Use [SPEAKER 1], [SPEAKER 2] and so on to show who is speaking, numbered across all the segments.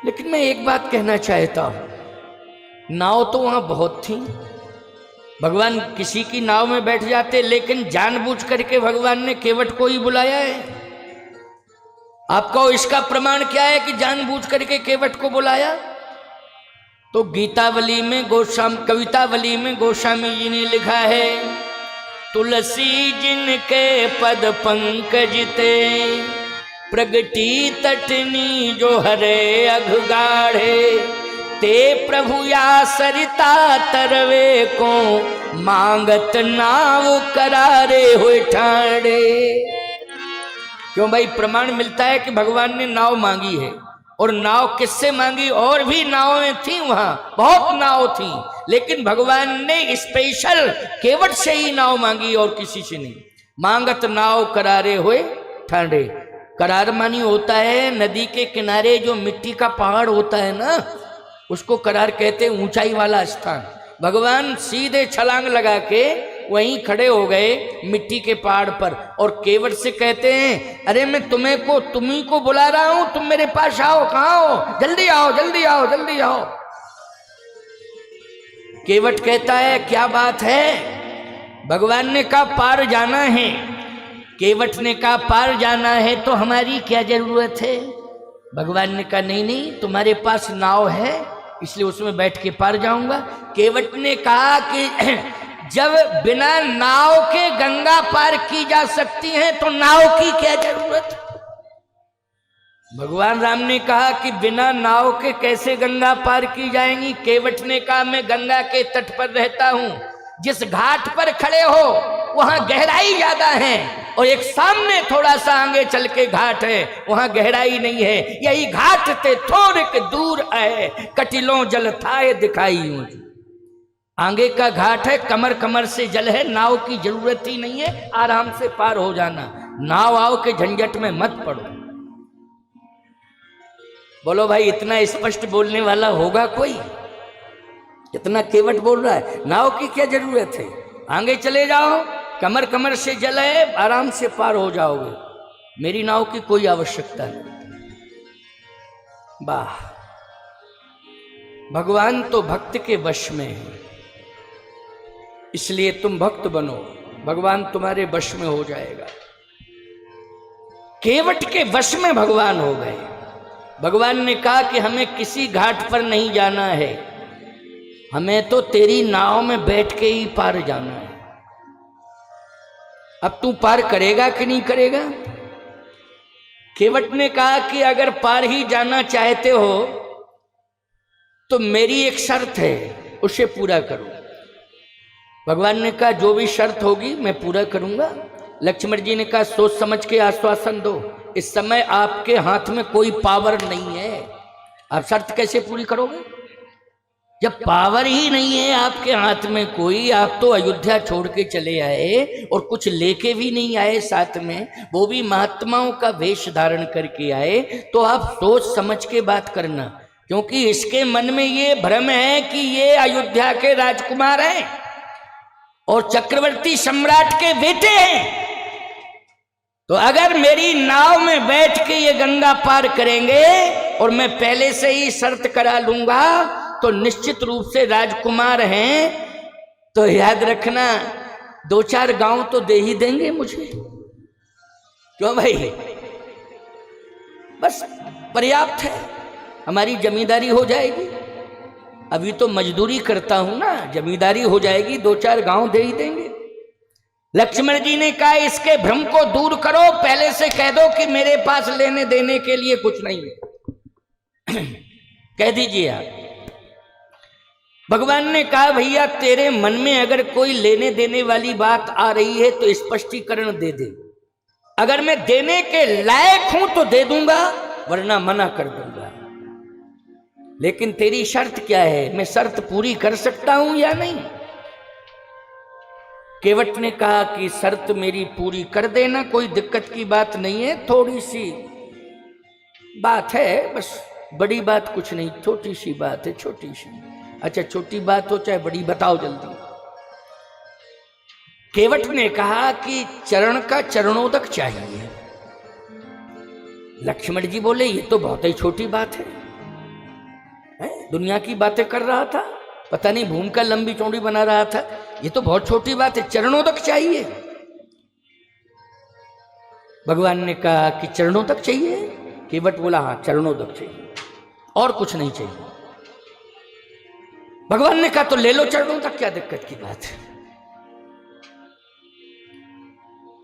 [SPEAKER 1] लेकिन मैं एक बात कहना चाहता हूं, नाव तो वहां बहुत थी, भगवान किसी की नाव में बैठ जाते, लेकिन जानबूझ करके भगवान ने केवट को ही बुलाया है। आपको इसका प्रमाण क्या है कि जानबूझ करके केवट को बुलाया? तो गीतावली में कवितावली में गोस्वामी जी ने लिखा है, तुलसी जिनके पद पंकज ते, प्रगटी तटनी जो हरे अघगाढ़े, ते प्रभु या सरिता तरवे को, मांगत नाव करारे हुए ठाड़े। क्यों भाई? प्रमाण मिलता है कि भगवान ने नाव मांगी है। और नाव किससे मांगी? और भी नावें थी, वहां बहुत नाव थी, लेकिन भगवान ने स्पेशल केवट से ही नाव मांगी और किसी से नहीं। मांगत नाव करारे हुए ठाड़े। करार मानी होता है नदी के किनारे जो मिट्टी का पहाड़ होता है ना, उसको करार कहते हैं, ऊंचाई वाला स्थान। भगवान सीधे छलांग लगा के वहीं खड़े हो गए मिट्टी के पहाड़ पर, और केवट से कहते हैं, अरे मैं तुम्ही को बुला रहा हूं, तुम मेरे पास आओ। कहां हो? जल्दी आओ, जल्दी आओ, जल्दी आओ। केवट कहता है, क्या बात है? भगवान ने कहा पार जाना है। केवट ने कहा पार जाना है तो हमारी क्या जरूरत है? भगवान ने कहा नहीं नहीं, तुम्हारे पास नाव है, इसलिए उसमें बैठ के पार जाऊंगा। केवट ने कहा कि जब बिना नाव के गंगा पार की जा सकती है तो नाव की क्या जरूरत? भगवान राम ने कहा कि बिना नाव के कैसे गंगा पार की जाएंगी? केवट ने कहा मैं गंगा के तट पर रहता हूं, जिस घाट पर खड़े हो वहां गहराई ज्यादा है, और एक सामने थोड़ा सा आगे चल के घाट है, वहां गहराई नहीं है। यही घाट ते थोड़े के दूर है, कटिलों जल थाए दिखाई मुझे। आगे का घाट है, कमर कमर से जल है, नाव की जरूरत ही नहीं है, आराम से पार हो जाना। नाव आओ के झंझट में मत पड़ो। बोलो भाई, इतना स्पष्ट बोलने वाला होगा कोई? इतना केवट बोल रहा है, नाव की क्या जरूरत है, आगे चले जाओ, कमर कमर से जल है, आराम से पार हो जाओगे, मेरी नाव की कोई आवश्यकता नहीं। वाह, भगवान तो भक्त के वश में है, इसलिए तुम भक्त बनो, भगवान तुम्हारे वश में हो जाएगा। केवट के वश में भगवान हो गए। भगवान ने कहा कि हमें किसी घाट पर नहीं जाना है, हमें तो तेरी नाव में बैठ के ही पार जाना है। अब तू पार करेगा कि नहीं करेगा? केवट ने कहा कि अगर पार ही जाना चाहते हो तो मेरी एक शर्त है, उसे पूरा करो। भगवान ने कहा जो भी शर्त होगी मैं पूरा करूंगा। लक्ष्मण जी ने कहा सोच समझ के आश्वासन दो, इस समय आपके हाथ में कोई पावर नहीं है, आप शर्त कैसे पूरी करोगे? जब पावर ही नहीं है आपके हाथ में कोई, आप तो अयोध्या छोड़ के चले आए और कुछ लेके भी नहीं आए साथ में, वो भी महात्माओं का वेश धारण करके आए, तो आप सोच समझ के बात करना, क्योंकि इसके मन में ये भ्रम है कि ये अयोध्या के राजकुमार हैं और चक्रवर्ती सम्राट के बेटे हैं। तो अगर मेरी नाव में बैठ के ये गंगा पार करेंगे और मैं पहले से ही शर्त करा लूंगा तो निश्चित रूप से राजकुमार हैं, तो याद रखना 2-4 गांव तो दे ही देंगे मुझे। क्यों भाई? बस पर्याप्त है, हमारी जमींदारी हो जाएगी। अभी तो मजदूरी करता हूं ना, जमींदारी हो जाएगी, 2-4 गांव दे ही देंगे। लक्ष्मण जी ने कहा इसके भ्रम को दूर करो, पहले से कह दो कि मेरे पास लेने देने के लिए कुछ नहीं है। कह दीजिए आप। भगवान ने कहा भैया तेरे मन में अगर कोई लेने देने वाली बात आ रही है तो स्पष्टीकरण दे दे, अगर मैं देने के लायक हूं तो दे दूंगा, वरना मना कर दूंगा। लेकिन तेरी शर्त क्या है, मैं शर्त पूरी कर सकता हूं या नहीं? केवट ने कहा कि शर्त मेरी पूरी कर देना, कोई दिक्कत की बात नहीं है, थोड़ी सी बात है, बस बड़ी बात कुछ नहीं, छोटी सी बात है, छोटी सी। अच्छा छोटी बात हो चाहे बड़ी, बताओ जल्दी। केवट ने कहा कि चरण का चरणोदक चाहिए। लक्ष्मण जी बोले ये तो बहुत ही छोटी बात है, दुनिया की बातें कर रहा था, पता नहीं भूमिका लंबी चौड़ी बना रहा था। ये तो बहुत छोटी बात है, चरणों तक चाहिए। भगवान ने कहा कि चरणों तक चाहिए। केवट बोला हाँ चरणों तक चाहिए, और कुछ नहीं चाहिए। भगवान ने कहा तो ले लो चरणों तक, क्या दिक्कत की बात है।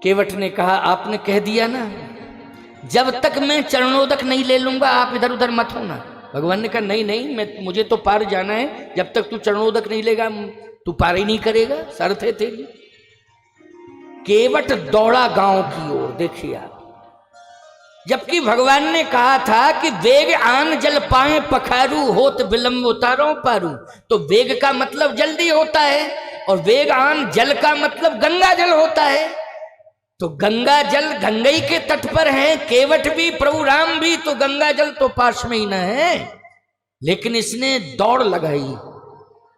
[SPEAKER 1] केवट ने कहा आपने कह दिया ना, जब तक मैं चरणों तक नहीं ले लूंगा आप इधर उधर मत होना। भगवान ने कहा नहीं नहीं, मुझे तो पार जाना है, जब तक तू चरणों तक नहीं लेगा तू पार ही नहीं करेगा, शर्त है तेरी। केवट दौड़ा गांव की ओर, देखिए आप। जबकि भगवान ने कहा था कि वेग आन जल पाए पखारू, होत विलंब उतारो पारू। तो वेग का मतलब जल्दी होता है, और वेग आन जल का मतलब गंगा जल होता है। तो गंगा जल गंगई के तट पर है, केवट भी प्रभु राम भी, तो गंगा जल तो पास में ही ना है। लेकिन इसने दौड़ लगाई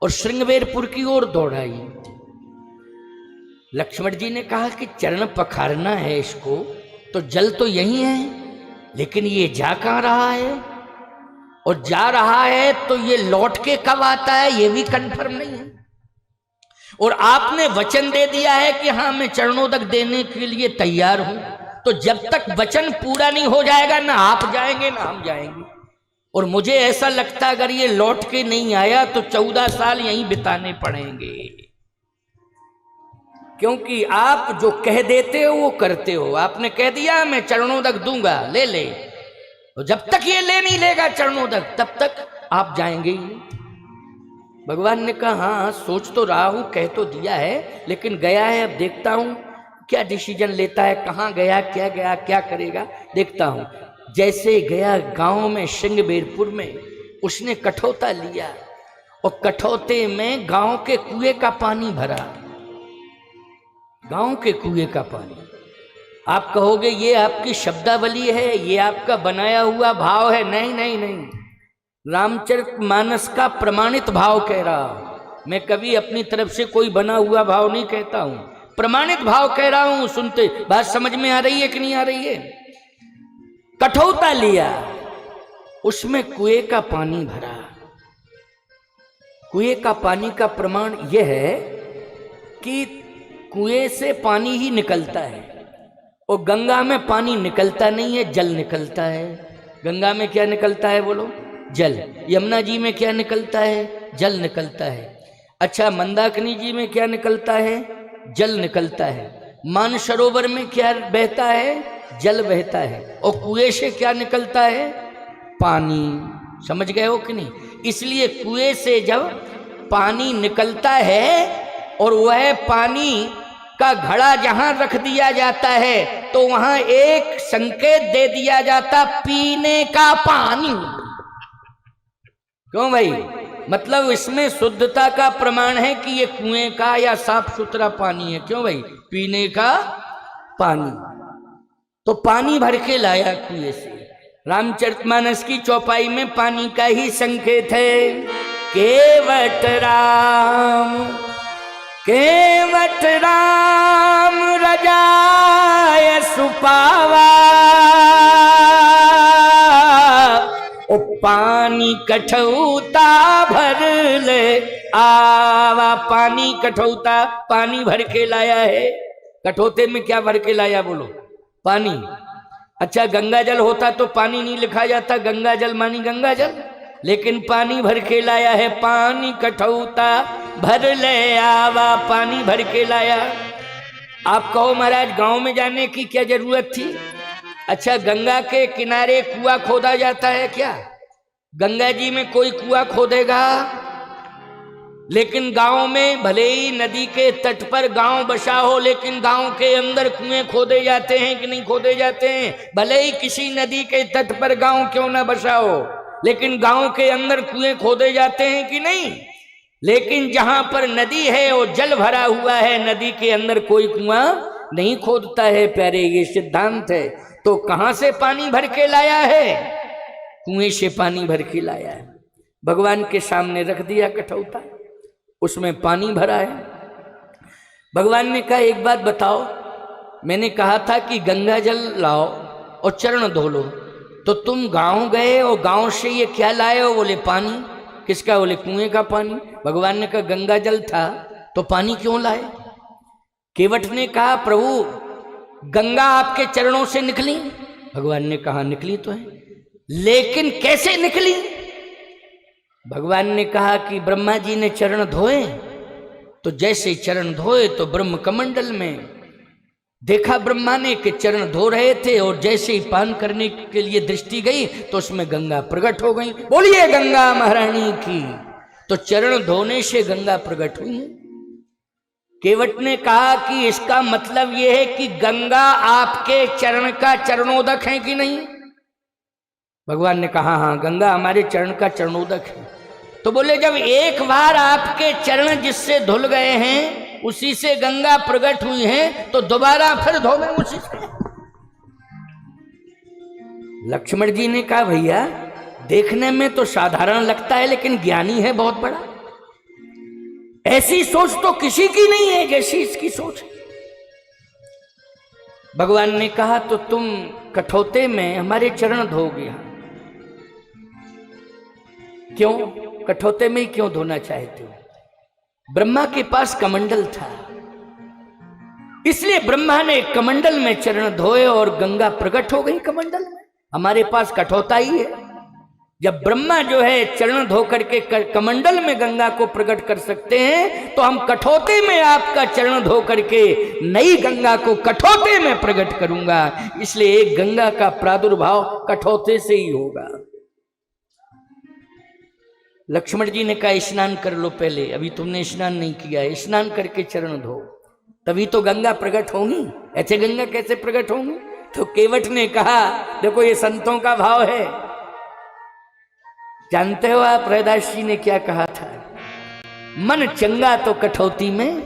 [SPEAKER 1] और श्रृंगवेरपुर की ओर दौड़ाई। लक्ष्मण जी ने कहा कि चरण पखारना है इसको, तो जल तो यही है, लेकिन ये जा कहां रहा है, और जा रहा है तो ये लौट के कब आता है ये भी कंफर्म नहीं है। और आपने वचन दे दिया है कि हाँ मैं चरणों तक देने के लिए तैयार हूं, तो जब तक वचन पूरा नहीं हो जाएगा ना आप जाएंगे ना हम जाएंगे। और मुझे ऐसा लगता है अगर ये लौट के नहीं आया तो 14 साल यहीं बिताने पड़ेंगे, क्योंकि आप जो कह देते हो वो करते हो। आपने कह दिया मैं चरणों तक दूंगा, ले ले, तो जब तक ये ले नहीं लेगा चरणों तक तब तक आप जाएंगे ही। भगवान ने कहा हाँ सोच तो रहा हूं, कह तो दिया है, लेकिन गया है, अब देखता हूं क्या डिसीजन लेता है, कहाँ गया, क्या करेगा, देखता हूं। जैसे गया गांव में श्रृंगवेरपुर में, उसने कठौता लिया और कठौते में गांव के कुएं का पानी भरा। गांव के कुएं का पानी। आप कहोगे ये आपकी शब्दावली है, ये आपका बनाया हुआ भाव है। नहीं नहीं नहीं, रामचरितमानस का प्रमाणित भाव कह रहा हूं मैं। कभी अपनी तरफ से कोई बना हुआ भाव नहीं कहता हूं, प्रमाणित भाव कह रहा हूं। सुनते बात समझ में आ रही है कि नहीं आ रही है। कठौता लिया, उसमें कुएं का पानी भरा। कुएं का पानी का प्रमाण यह है कि कुएं से पानी ही निकलता है, और गंगा में पानी निकलता नहीं है, जल निकलता है। गंगा में क्या निकलता है बोलो? जल। यमुना जी में क्या निकलता है? जल निकलता है। अच्छा, मंदाकिनी जी में क्या निकलता है? जल निकलता है। मानसरोवर में क्या बहता है? जल बहता है। और कुएं से क्या निकलता है? पानी। समझ गए हो कि नहीं? इसलिए कुएं से जब पानी निकलता है और वह पानी का घड़ा जहां रख दिया जाता है तो वहां एक संकेत दे दिया जाता, पीने का पानी। क्यों भाई? मतलब इसमें शुद्धता का प्रमाण है कि ये कुएं का या साफ सुथरा पानी है। क्यों भाई? पीने का पानी। तो पानी भर के लाया कुएं से। रामचरितमानस की चौपाई में पानी का ही संकेत है। केवट राम रजाय सुपावा, ओ पानी कठौता भर ले आवा। पानी कठौता, पानी भर के लाया है। कठौते में क्या भर के लाया बोलो? पानी। अच्छा, गंगा जल होता तो पानी नहीं लिखा जाता, गंगा जल मानी गंगा जल, लेकिन पानी भर के लाया है। पानी कठौता भर ले आवा, पानी भर के लाया। आप कहो महाराज गांव में जाने की क्या जरूरत थी? अच्छा, गंगा के किनारे कुआं खोदा जाता है क्या? गंगा जी में कोई कुआं खोदेगा? लेकिन गांव में भले ही नदी के तट पर गांव बसा हो, लेकिन गांव के अंदर कुएं खोदे जाते हैं कि नहीं खोदे जाते हैं? भले ही किसी नदी के तट पर गांव क्यों ना बसा हो, लेकिन गांव के अंदर कुएं खोदे जाते हैं कि नहीं? लेकिन जहां पर नदी है वो जल भरा हुआ है, नदी के अंदर कोई कुआं नहीं खोदता है प्यारे, ये सिद्धांत है। तो कहां से पानी भर के लाया है? कुएं से पानी भर के लाया है। भगवान के सामने रख दिया कठौता, उसमें पानी भरा है। भगवान ने कहा एक बात बताओ, मैंने कहा था कि गंगा जल लाओ और चरण धो लो, तो तुम गांव गए और गांव से ये क्या लाए हो? बोले पानी। किसका? बोले कुएं का पानी। भगवान ने कहा गंगा जल था तो पानी क्यों लाए? केवट ने कहा प्रभु गंगा आपके चरणों से निकली। भगवान ने कहा निकली तो है, लेकिन कैसे निकली? भगवान ने कहा कि ब्रह्मा जी ने चरण धोए, तो जैसे चरण धोए तो ब्रह्म कमंडल में देखा ब्रह्मा ने कि चरण धो रहे थे, और जैसे ही पान करने के लिए दृष्टि गई तो उसमें गंगा प्रकट हो गई। बोलिए गंगा महारानी की। तो चरण धोने से गंगा प्रकट हुई। केवट ने कहा कि इसका मतलब यह है कि गंगा आपके चरण का चरणोदक है कि नहीं? भगवान ने कहा हाँ गंगा हमारे चरण का चरणोदक है। तो बोले जब एक बार आपके चरण जिससे धुल गए हैं उसी से गंगा प्रकट हुई है, तो दोबारा फिर धोवे उसी से। लक्ष्मण जी ने कहा भैया देखने में तो साधारण लगता है, लेकिन ज्ञानी है बहुत बड़ा। ऐसी सोच तो किसी की नहीं है जैसी इसकी सोच। भगवान ने कहा तो तुम कठौते में हमारे चरण धोगे। क्यों? कठौते में ही क्यों धोना चाहते हो? ब्रह्मा के पास कमंडल था, इसलिए ब्रह्मा ने कमंडल में चरण धोए और गंगा प्रकट हो गई कमंडल में। हमारे पास कठौता ही है। जब ब्रह्मा जो है चरण धो करके कमंडल में गंगा को प्रकट कर सकते हैं, तो हम कठौते में आपका चरण धो करके नई गंगा को कठौते में प्रकट करूंगा। इसलिए एक गंगा का प्रादुर्भाव कठौते से ही होगा। लक्ष्मण जी ने कहा स्नान कर लो पहले, अभी तुमने स्नान नहीं किया है, स्नान करके चरण धो, तभी तो गंगा प्रकट होंगी। ऐसे गंगा कैसे प्रकट होंगी? तो केवट ने कहा देखो ये संतों का भाव है। जानते हो आप रैदास जी ने क्या कहा था? मन चंगा तो कठौती में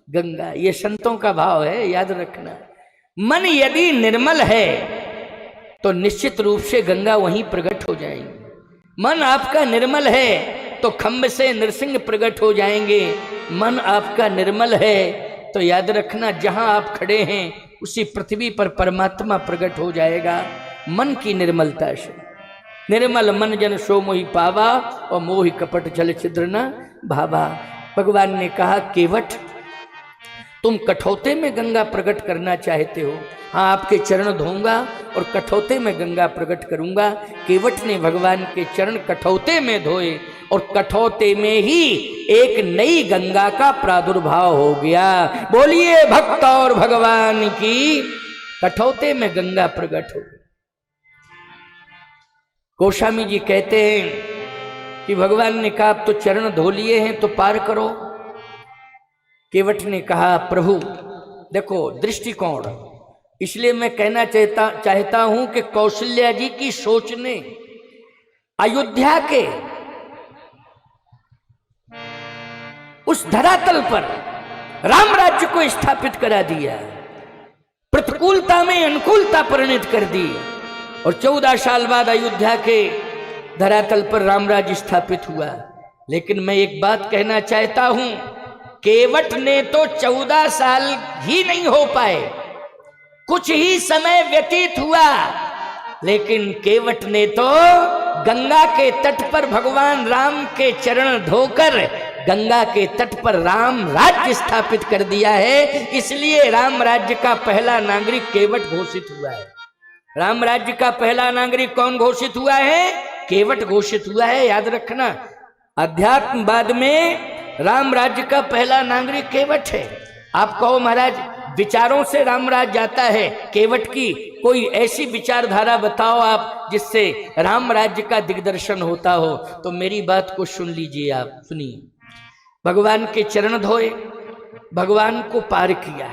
[SPEAKER 1] गंगा। ये संतों का भाव है, याद रखना। मन यदि निर्मल है तो निश्चित रूप से गंगा वहीं प्रकट हो जाएगी। मन आपका निर्मल है तो खम्भ से नरसिंह प्रकट हो जाएंगे। मन आपका निर्मल है तो याद रखना जहां आप खड़े हैं उसी पृथ्वी पर परमात्मा प्रकट हो जाएगा। मन की निर्मलता से। निर्मल मन जन सो मोहि पावा, और मोहि कपट जल छिद्र न भावा। भगवान ने कहा केवट तुम कठौते में गंगा प्रकट करना चाहते हो, हाँ आपके चरण धोऊंगा और कठौते में गंगा प्रकट करूंगा। केवट ने भगवान के चरण कठौते में धोए और कठौते में ही एक नई गंगा का प्रादुर्भाव हो गया। बोलिए भक्त और भगवान की। कठौते में गंगा प्रकट हो गई। गोस्वामी जी कहते हैं कि भगवान ने कहा अब तो चरण धो लिए हैं तो पार करो। केवट ने कहा प्रभु देखो दृष्टिकोण, इसलिए मैं कहना चाहता हूं कि कौशल्या जी की सोच ने अयोध्या के उस धरातल पर राम राज्य को स्थापित करा दिया, प्रतिकूलता में अनुकूलता परिणित कर दी, और 14 साल बाद अयोध्या के धरातल पर राम राज्य स्थापित हुआ। लेकिन मैं एक बात कहना चाहता हूं, केवट ने तो 14 साल ही नहीं हो पाए, कुछ ही समय व्यतीत हुआ, लेकिन केवट ने तो गंगा के तट पर भगवान राम के चरण धोकर गंगा के तट पर राम राज्य स्थापित कर दिया है। इसलिए राम राज्य का पहला नागरिक केवट घोषित हुआ है। राम राज्य का पहला नागरिक कौन घोषित हुआ है? केवट घोषित हुआ है। याद रखना, अध्यात्मवाद में राम राज्य का पहला नागरिक केवट है। आप कहो महाराज विचारों से राम राज्य जाता है, केवट की कोई ऐसी विचारधारा बताओ आप जिससे राम राज्य का दिग्दर्शन होता हो। तो मेरी बात को सुन लीजिए, आप सुनिए। भगवान के चरण धोए, भगवान को पार किया,